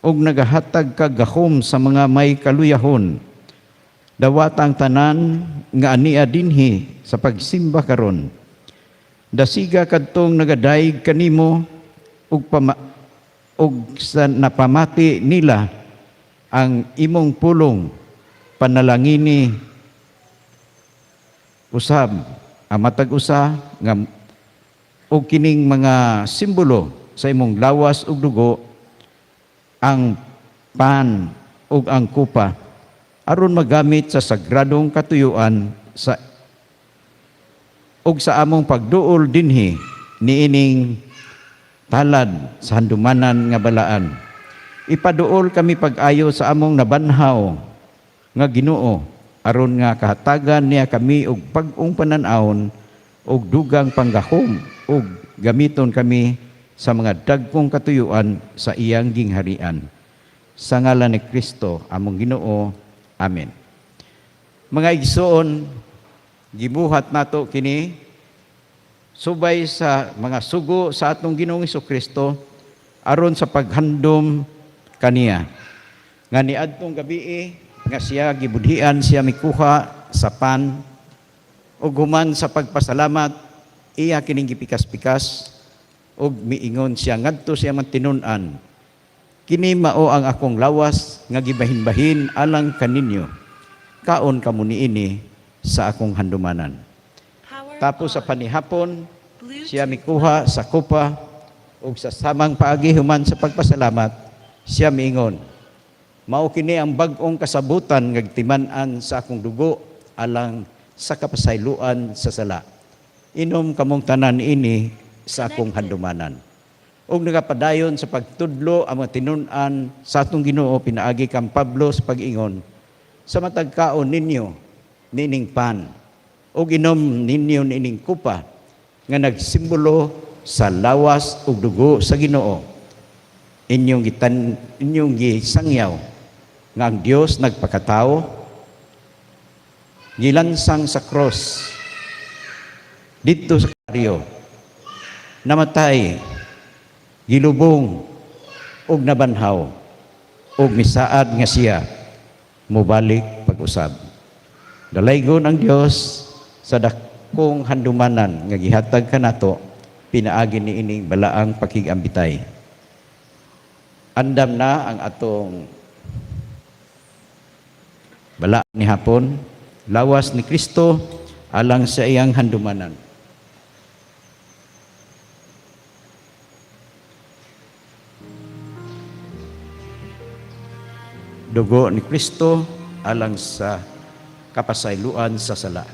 ug nagahatag ka gahom sa mga may kaluyahon. Dawatang tanan nga ania dinhi sa pagsimba karon. Dasiga kadtong nagadaig kanimo ug sa napamati nila ang imong pulong panalangini usab ang matag usa nga og kining mga simbolo sa imong lawas ug dugo, ang pan ug ang kupa, aron magamit sa sagradong katuyuan ug sa among pagduol dinhi niining talad sa handumanan nga balaan. Ipaduol kami pag-ayo sa among nabanhaw nga Ginoo, aron nga kahatagan niya kami og pag-ong pananawon og dugang panggahom ug gamiton kami sa mga dagkong katuyuan sa iyang gingharian. Sa ngalan ni Kristo among Ginoo. Amen. Mga igsoon, gibuhat nato kini subay sa mga sugo sa atong Ginoong Hesukristo aron sa paghandom kaniya. Nga niadtong gabii nga siya gibudhian, siya mikuha sa pan ug human sa pagpasalamat iya kining gipikas-pikas ug miingon siya ngadto siya man tinun-an, kini mao ang akong lawas nga gibahin-bahin alang kaninyo, kaon kamo niini sa akong handumanan. Tapos sa panihapon siya mikuha sa kupa ug sa samang paagi human sa pagpasalamat siya miingon, mao kini ang bag-ong kasabutan nga gitiman-an sa akong dugo alang sa kapasayloan sa sala. Inom kamong tanan ini sa akong handumanan. Og nagapadayon sa pagtudlo ang mga tinun-an sa atong Ginoo pinaagi kang Pablo sa pag-ingon, sa matag kaon ninyo nining pan og inom ninyo nining kupa nga nagsimbolo sa lawas ug dugo sa Ginoo. Inyong gisangyaw nga ang Dios nagpakatao, gilansang sa cross dito sa Kalbaryo, namatay, gilubong ug nabanhaw ug misaad nga siya mubalik pag-usab. Dalaygon ang Dios sa dakong handumanan nga gihatag kanato pinaagi ni ining balaang pakigambitay. Andam na ang atong bala ni hapon, lawas ni Kristo alang sa iyang handumanan. Dugo ni Kristo alang sa kapasayloan sa sala.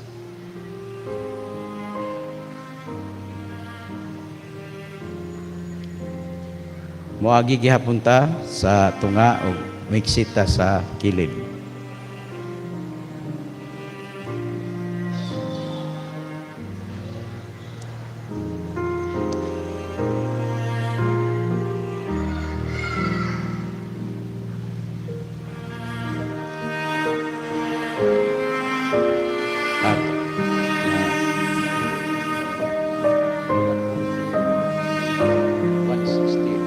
Moagi gihapon ta sa tunga o miksita sa kilid. At 160.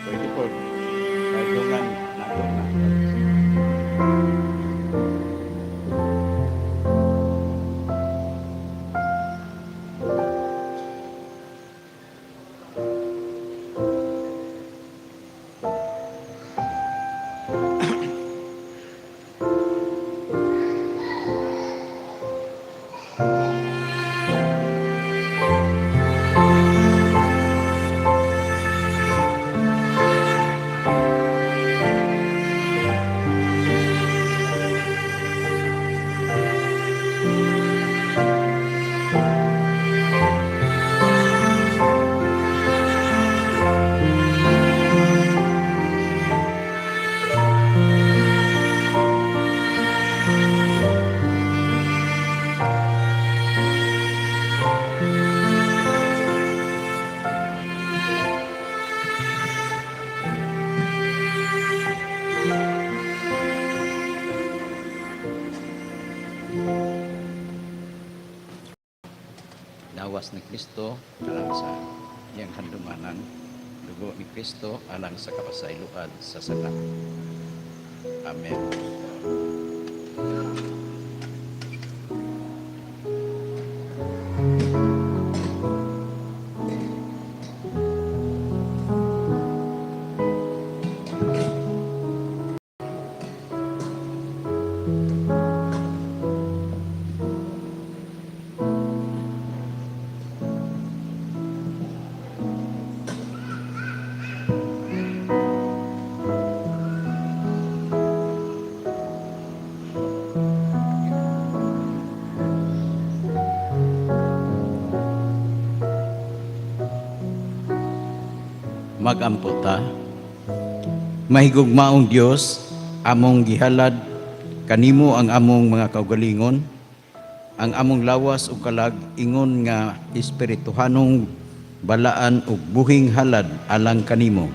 Pwede po. Kailangan nato na. Lawas ni Kristo alang sa iyang handumanan, dugo ni Kristo alang sa kapasayloan sa sala. Amen. Magampo ta. Mahigugmaong Dios, among gihalad kanimo ang among mga kaugalingon, ang among lawas ug kalag ingon nga espirituhanong balaan ug buhing halad alang kanimo.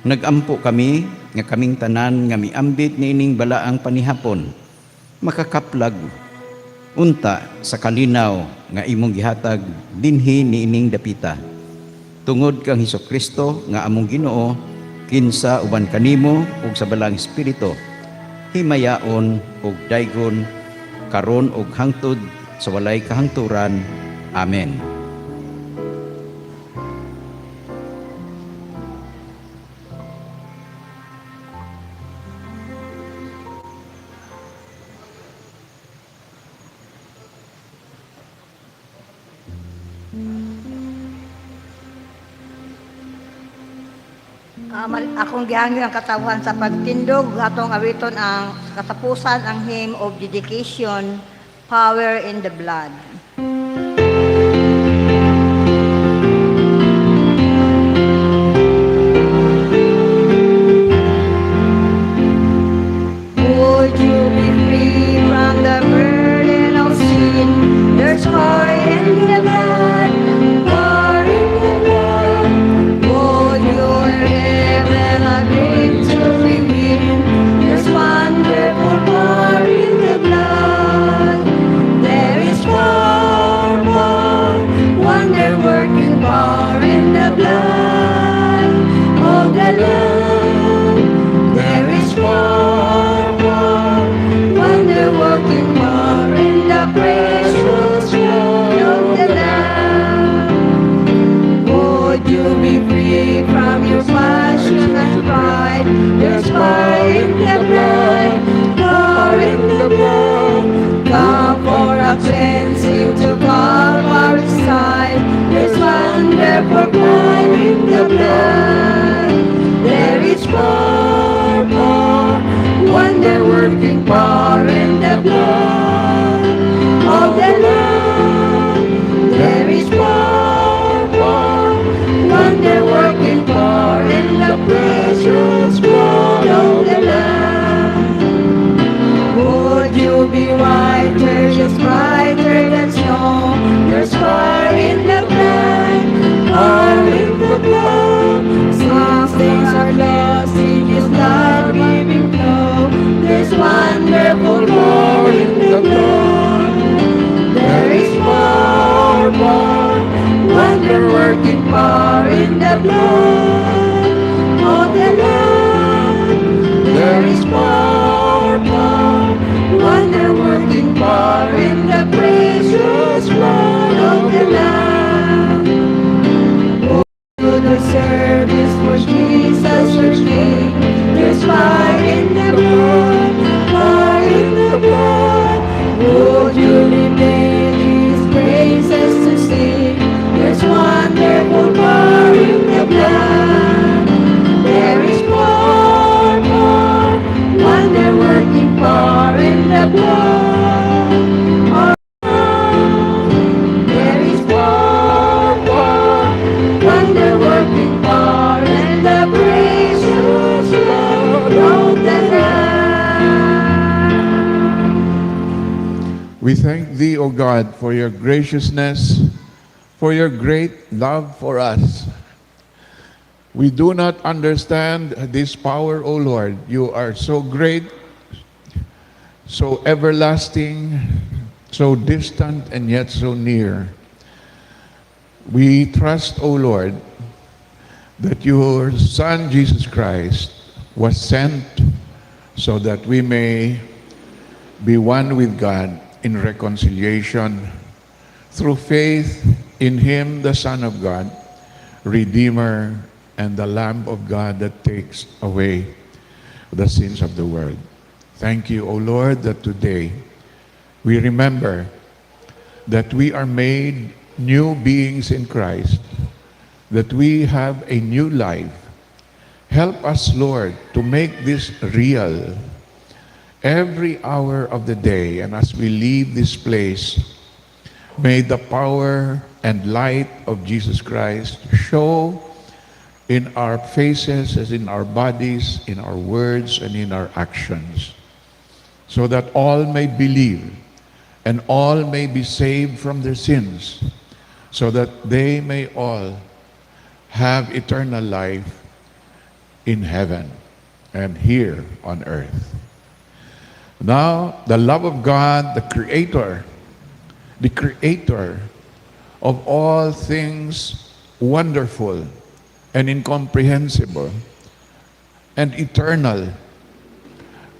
Nagampo kami nga kaming tanan nga miambit niining balaang panihapon, makakaplag unta sa kalinaw nga imong gihatag dinhi niining dapita. tungod kang Hesukristo nga among Ginoo, kinsa uban kanimo ug sa balang espiritu, himayaon ug daygon karon ug hangtod sa walay kahangturan. Amen. Akong gihangyo ang katawan sa pagtindog, atong awiton ang katapusan ang hymn of dedication, Power in the Blood. Would you be free from the burden of sin? There's power in the blood, power in the blood. Would your heaven agree to redeem? There's wonderful power in the blood. There is power, power, wonder-working power in the blood of the Lamb. There is power, power, wonder-working power in the precious blood of the Lamb. Would you be free from your passion and pride? There's power in the blood, power in the blood. Come for a cleansing to Calvary's side. There's wonderful power in the blood. There is power, power, wonder-working power in the blood of the Lamb. There is power, power, wonder-working power in the precious blood of the Lamb. Would you be whiter, just brighter than snow? There's power in the blood, power in the blood. Some things are lost in His blood-giving flow. There's wonderful power in the blood. There is power, power, wonder-working power in the blood of the Lamb. There is power, power, wonder-working power in the precious blood of the Lamb. Oh, to the service for Jesus your King. There's power in the blood, power in the blood. Would you live His praises to sing? There's wonderful power in the blood. There is power, power, wonder-working power in the blood. There is power, power, wonder-working power in the precious blood of the Lamb. We thank Thee, O God, for Your graciousness, for Your great love for us. We do not understand this power, O Lord. You are so great, so everlasting, so distant, and yet so near. We trust, O Lord, that Your Son, Jesus Christ, was sent so that we may be one with God in reconciliation through faith in Him, the Son of God, Redeemer, and the Lamb of God that takes away the sins of the world. Thank You, O Lord, that today we remember that we are made new beings in Christ, that we have a new life. Help us, Lord, to make this real every hour of the day, and as we leave this place, may the power and light of Jesus Christ show in our faces, as in our bodies, in our words, and in our actions, so that all may believe and all may be saved from their sins, so that they may all have eternal life in heaven and here on earth. Now, the love of God, the Creator of all things, wonderful and incomprehensible and eternal.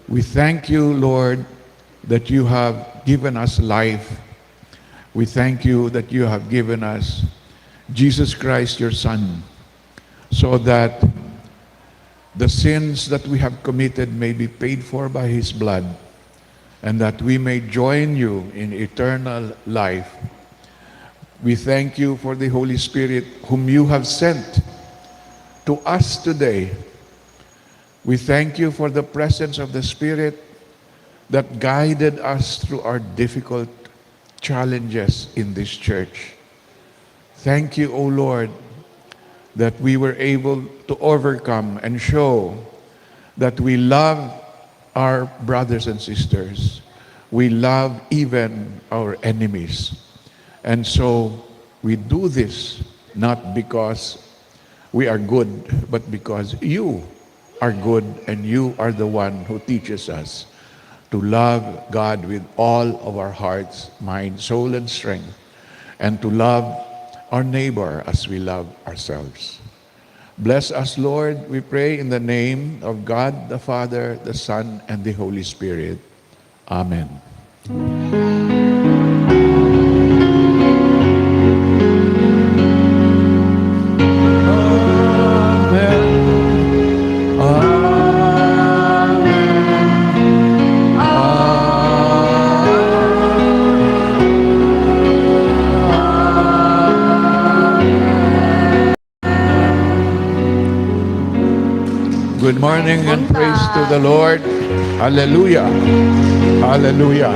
We thank you, Lord, that you have given us life. We thank you that you have given us Jesus Christ, your Son, so that the sins that we have committed may be paid for by his blood, and that we may join you in eternal life. We thank you for the Holy Spirit whom you have sent to us today. We thank you for the presence of the Spirit that guided us through our difficult challenges in this church. Thank you, O Lord, that we were able to overcome and show that we love our brothers and sisters. We love even our enemies. And so we do this not because we are good, but because you are good and you are the one who teaches us to love God with all of our hearts, mind, soul, and strength, and to love our neighbor as we love ourselves. Bless us, Lord, we pray in the name of God the Father, the Son, and the Holy Spirit. Amen. Good morning and praise to the Lord. Hallelujah. Hallelujah.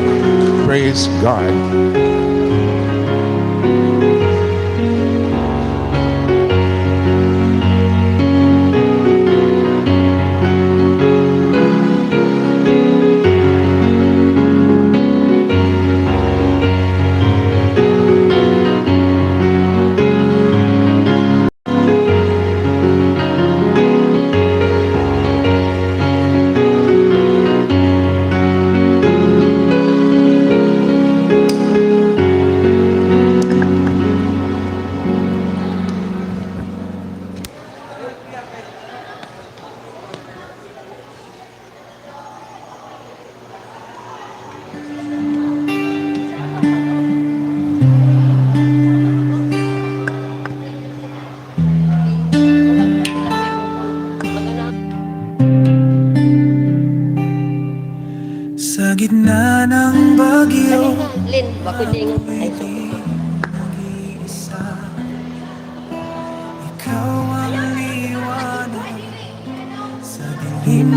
Praise God. Sa gitna ng bagyo, Lin, bako ding. Ay, mag-iisa, ikaw ang liwanag sa dilim.